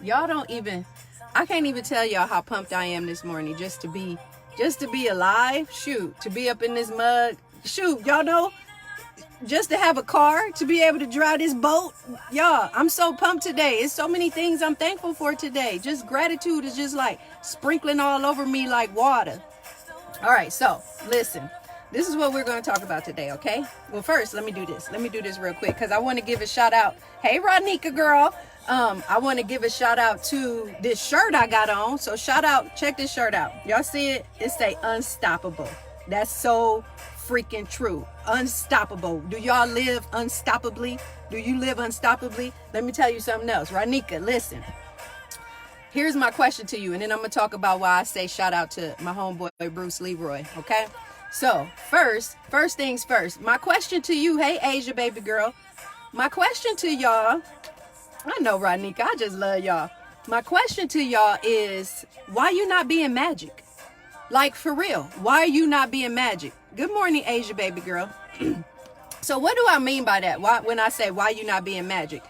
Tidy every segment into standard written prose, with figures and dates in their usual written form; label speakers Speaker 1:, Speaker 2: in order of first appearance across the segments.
Speaker 1: Y'all don't even, I can't even tell y'all how pumped I am this morning just to be alive. Shoot, to be up in this mud. Shoot, y'all know, just to have a car, to be able to drive this boat. Y'all, I'm so pumped today. It's so many things I'm thankful for today. Just gratitude is just like sprinkling all over me like water. All right, so listen. This is what we're going to talk about today, okay? Well, first, let me do this. Let me do this real quick because I want to give a shout out. Hey, Rodnika girl. I want to give a shout out to this shirt I got on. So shout out, check this shirt out. Y'all see it? It say unstoppable. That's so freaking true. Unstoppable. Do y'all live unstoppably? Do you live unstoppably? Let me tell you something else. Rodnika, listen. Here's my question to you, and then I'm going to talk about why I say shout out to my homeboy, Bruce Leroy, okay? So, first things first. My question to you, hey, Asia, baby girl. My question to y'all, I know, Rodnika, I just love y'all. My question to y'all is, why you not being magic? Like, for real, why are you not being magic? Good morning, Asia, baby girl. So, what do I mean by that? When I say, why you not being magic?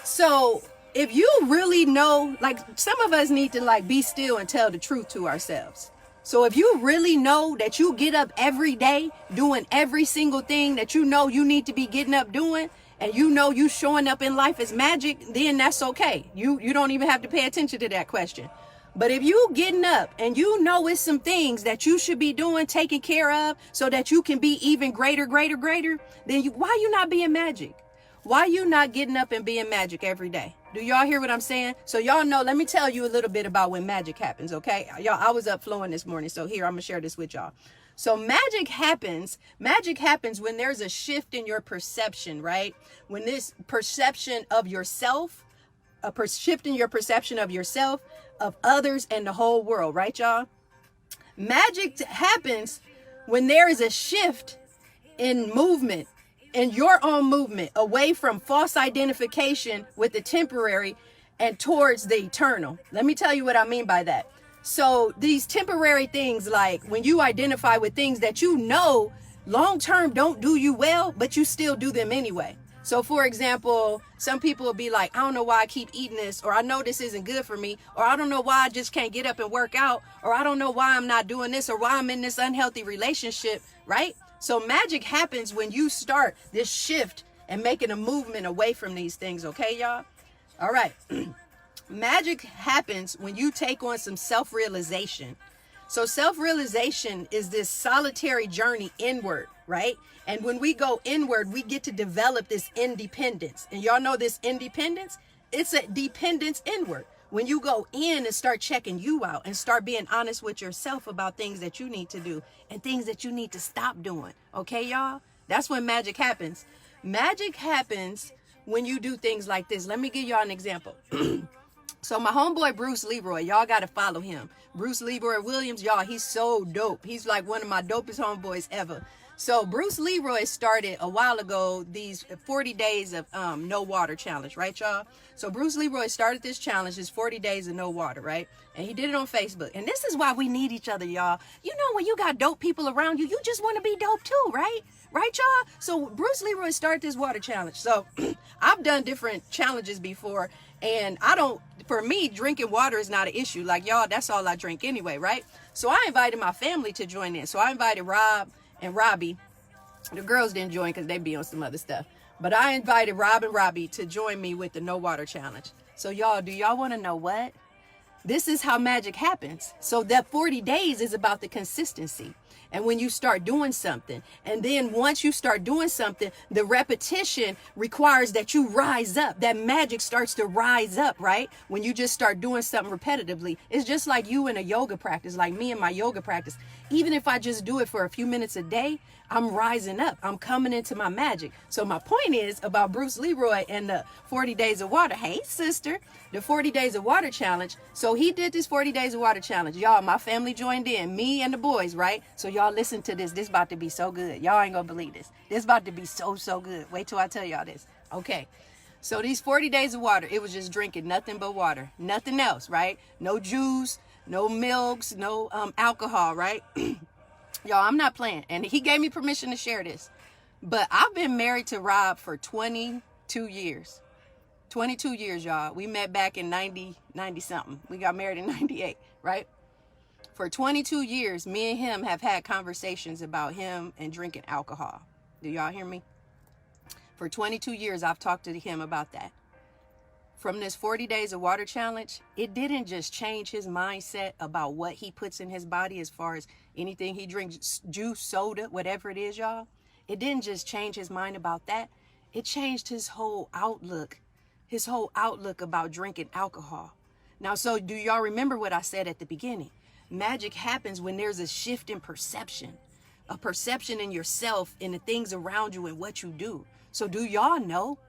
Speaker 1: So, if you really know, like, some of us need to, like, be still and tell the truth to ourselves. So if you really know that you get up every day doing every single thing that you know you need to be getting up doing, and you know you showing up in life as magic, then that's okay. You don't even have to pay attention to that question. But if you getting up and you know it's some things that you should be doing, taking care of, so that you can be even greater, then why you not being magic? Why you not getting up and being magic every day? Do y'all hear what I'm saying? So y'all know, let me tell you a little bit about when magic happens, okay? Y'all, I was up flowing this morning, so here, I'm going to share this with y'all. So magic happens when there's a shift in your perception, right? When this perception of yourself, shift in your perception of yourself, of others, and the whole world, right, y'all? Magic happens when there is a shift in movement, in your own movement, away from false identification with the temporary and towards the eternal. Let me tell you what I mean by that. So these temporary things, like when you identify with things that you know long-term don't do you well, but you still do them anyway. So for example, some people will be like, I don't know why I keep eating this, or I know this isn't good for me, or I don't know why I just can't get up and work out, or I don't know why I'm not doing this, or why I'm in this unhealthy relationship, right? So magic happens when you start this shift and making a movement away from these things, okay, y'all? All right. Magic happens when you take on some self-realization. So self-realization is this solitary journey inward, right? And when we go inward, we get to develop this independence. And y'all know this independence? It's a dependence inward. When you go in and start checking you out and start being honest with yourself about things that you need to do and things that you need to stop doing. Okay, y'all? That's when magic happens. Magic happens when you do things like this. Let me give y'all an example. So my homeboy, Bruce Leroy, y'all got to follow him. Bruce Leroy Williams, y'all, he's so dope. He's like one of my dopest homeboys ever. So Bruce Leroy started a while ago these 40 days of no water challenge, right, y'all? So Bruce Leroy started this challenge, this 40 days of no water, right? And he did it on Facebook. And this is why we need each other, y'all. You know, when you got dope people around you, you just want to be dope too, right? Right, y'all? So Bruce Leroy started this water challenge. So I've done different challenges before, and for me, drinking water is not an issue. Like, y'all, that's all I drink anyway, right? So I invited my family to join in. So I invited Rob and Robbie. The girls didn't join because they be on some other stuff. But I invited Rob and Robbie to join me with the no water challenge. So y'all, do y'all want to know what? This is how magic happens. So that 40 days is about the consistency. And when you start doing something, and then once you start doing something, the repetition requires that you rise up. That magic starts to rise up, right? When you just start doing something repetitively. It's just like you in a yoga practice, like me in my yoga practice. Even if I just do it for a few minutes a day, I'm rising up. I'm coming into my magic. So my point is about Bruce Leroy and the 40 days of water. Hey, sister, the 40 days of water challenge. So he did this 40 days of water challenge. Y'all, my family joined in, me and the boys, right? So y'all listen to this. This about to be so good. Y'all ain't gonna believe this. This about to be so good. Wait till I tell y'all this. Okay. So these 40 days of water, it was just drinking nothing but water. Nothing else, right? No juice, no milks, no alcohol, right? Y'all, I'm not playing. And he gave me permission to share this. But I've been married to Rob for 22 years. 22 years, y'all. We met back in 90 something. We got married in 98, right? For 22 years, me and him have had conversations about him and drinking alcohol. Do y'all hear me? For 22 years, I've talked to him about that. From this 40 days of water challenge, it didn't just change his mindset about what he puts in his body as far as anything he drinks, juice, soda, whatever it is, y'all. It didn't just change his mind about that. It changed his whole outlook about drinking alcohol. Now, so do y'all remember what I said at the beginning? Magic happens when there's a shift in perception, a perception in yourself, in the things around you and what you do. So do y'all know?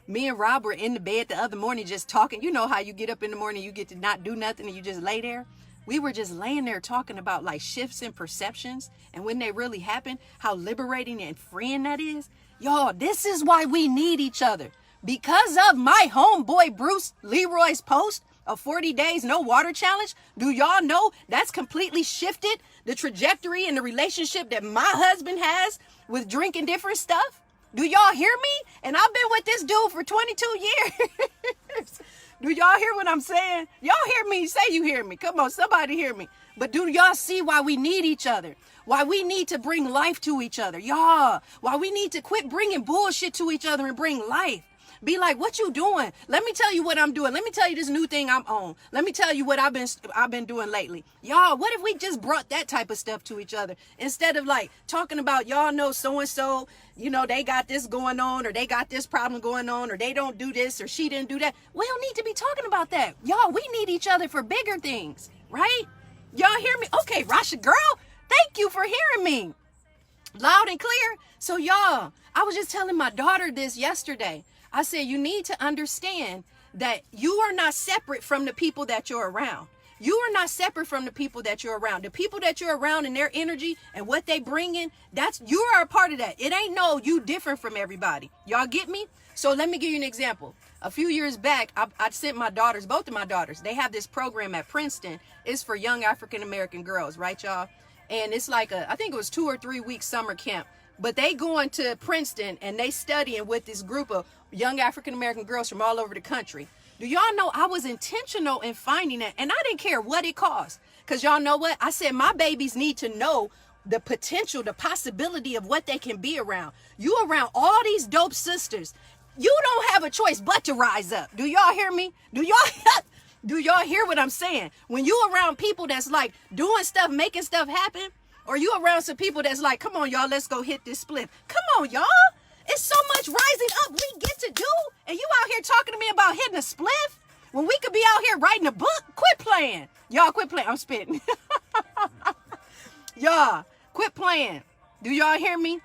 Speaker 1: Me and Rob were in the bed the other morning just talking. You know how you get up in the morning, you get to not do nothing and you just lay there? We were just laying there talking about like shifts in perceptions and when they really happen, how liberating and freeing that is. Y'all, this is why we need each other. Because of my homeboy Bruce Leroy's post of 40 days no water challenge, do y'all know that's completely shifted the trajectory and the relationship that my husband has with drinking different stuff? Do y'all hear me? And I've been with this dude for 22 years. Do y'all hear what I'm saying? Y'all hear me? Say you hear me. Come on, somebody hear me. But do y'all see why we need each other? Why we need to bring life to each other? Y'all, why we need to quit bringing bullshit to each other and bring life. Be like, what you doing? Let me tell you what I'm doing. Let me tell you this new thing I'm on. Let me tell you what I've been doing lately. Y'all, what if we just brought that type of stuff to each other instead of like talking about, y'all know so-and-so, you know, they got this going on or they got this problem going on or they don't do this or she didn't do that. We don't need to be talking about that. Y'all, we need each other for bigger things, right? Y'all hear me? Okay, Rasha girl, thank you for hearing me loud and clear. So y'all, I was just telling my daughter this yesterday. I said, you need to understand that you are not separate from the people that you're around. You are not separate from the people that you're around. The people that you're around and their energy and what they bring in, you are a part of that. It ain't no you different from everybody. Y'all get me? So let me give you an example. A few years back, I sent my daughters, both of my daughters, they have this program at Princeton. It's for young African-American girls, right, y'all? And it's like I think it was 2 or 3 week summer camp. But they going to Princeton and they studying with this group of young African-American girls from all over the country. Do y'all know I was intentional in finding that? And I didn't care what it cost. Because y'all know what? I said my babies need to know the potential, the possibility of what they can be around. You around all these dope sisters. You don't have a choice but to rise up. Do y'all hear me? Do y'all hear what I'm saying? When you around people that's like doing stuff, making stuff happen, or you around some people that's like, come on, y'all, let's go hit this split. Come on, y'all. It's so much rising up we get to do. And you out here talking to me about hitting a spliff when we could be out here writing a book? Quit playing. Y'all quit playing. I'm spitting. Y'all, quit playing. Do y'all hear me?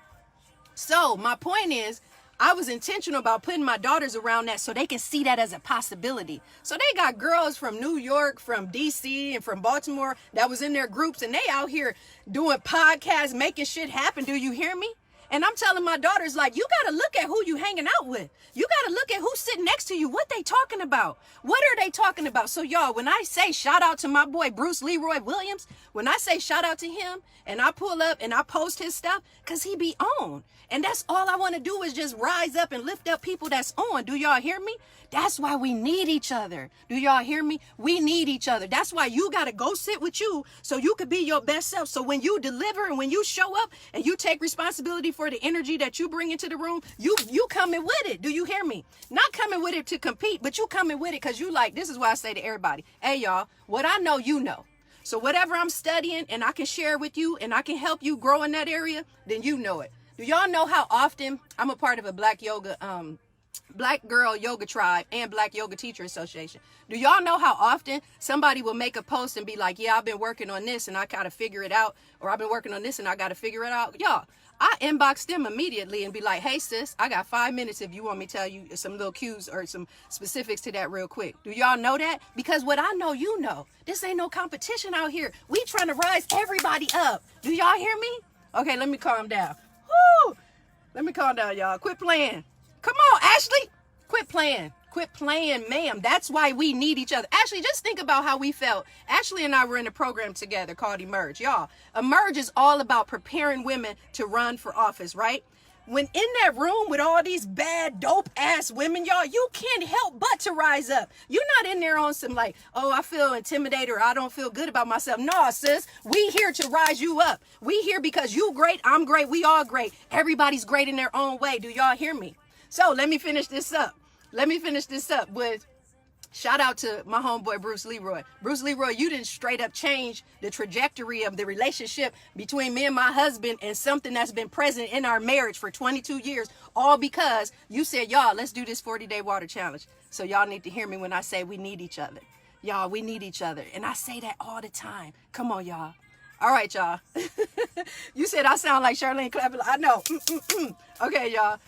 Speaker 1: So my point is, I was intentional about putting my daughters around that so they can see that as a possibility. So they got girls from New York, from DC, and from Baltimore that was in their groups, and they out here doing podcasts, making shit happen. Do you hear me? And I'm telling my daughters, like, you got to look at who you hanging out with. You got to look at who's sitting next to you. What they talking about? What are they talking about? So, y'all, when I say shout out to my boy, Bruce Leroy Williams, when I say shout out to him and I pull up and I post his stuff, because he be on. And that's all I want to do is just rise up and lift up people that's on. Do y'all hear me? That's why we need each other. Do y'all hear me? We need each other. That's why you got to go sit with you so you could be your best self. So when you deliver and when you show up and you take responsibility for the energy that you bring into the room, you coming with it. Do you hear me? Not coming with it to compete, but you coming with it because you like, this is why I say to everybody, hey, y'all, what I know, you know. So whatever I'm studying and I can share with you and I can help you grow in that area, then you know it. Do y'all know how often I'm a part of a black girl yoga tribe and black yoga teacher association? Do y'all know how often somebody will make a post and be like, yeah, I've been working on this and I got to figure it out, or I've been working on this and I got to figure it out? Y'all, I inbox them immediately and be like, hey sis, I got 5 minutes if you want me to tell you some little cues or some specifics to that real quick. Do y'all know that? Because what I know, you know. This ain't no competition out here. We trying to rise everybody up. Do y'all hear me? Okay, let me calm down. Woo! Let me calm down, y'all. Quit playing. Come on, Ashley. Quit playing. Quit playing, ma'am. That's why we need each other. Ashley, just think about how we felt. Ashley and I were in a program together called Emerge. Y'all, Emerge is all about preparing women to run for office, right? when in that room with all these bad, dope ass women, y'all, you can't help but to rise up. You're not in there on some like, oh, I feel intimidated or I don't feel good about myself. No, sis, we here to rise you up. We here because you great, I'm great, we all great. Everybody's great in their own way. Do y'all hear me? So let me finish this up. With shout out to my homeboy, Bruce Leroy. Bruce Leroy, you didn't straight up change the trajectory of the relationship between me and my husband and something that's been present in our marriage for 22 years, all because you said, y'all, let's do this 40-day water challenge. So y'all need to hear me when I say we need each other. Y'all, we need each other. And I say that all the time. Come on, y'all. All right, y'all. You said I sound like Charlene Clapper. I know. Okay, y'all.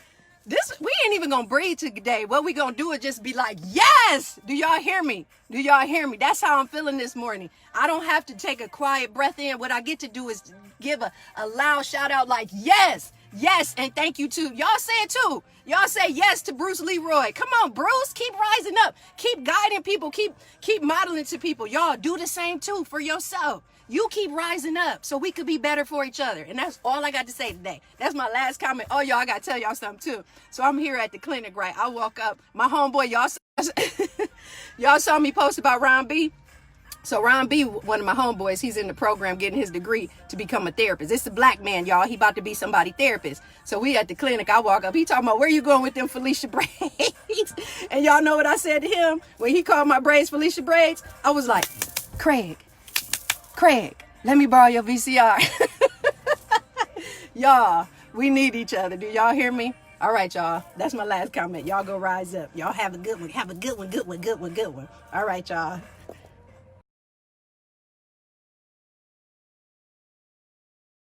Speaker 1: We ain't even gonna breathe today. What we gonna do is just be like, yes! Do y'all hear me? Do y'all hear me? That's how I'm feeling this morning. I don't have to take a quiet breath in. What I get to do is give a loud shout out like, yes, yes, and thank you too. Y'all say it too. Y'all say yes to Bruce Leroy. Come on, Bruce, keep rising up. Keep guiding people. Keep modeling to people. Y'all do the same too for yourself. You keep rising up so we could be better for each other. And that's all I got to say today. That's my last comment. Oh, y'all, I got to tell y'all something too. So I'm here at the clinic, right? I walk up. My homeboy, y'all saw me post about Ron B. So Ron B, one of my homeboys, he's in the program getting his degree to become a therapist. It's a black man, y'all. He about to be somebody therapist. So we at the clinic. I walk up. He talking about, where you going with them Felicia braids? And y'all know what I said to him when he called my braids Felicia braids? I was like, Craig, let me borrow your VCR. Y'all, we need each other. Do y'all hear me? All right, y'all. That's my last comment. Y'all go rise up. Y'all have a good one. Have a good one. All right, y'all.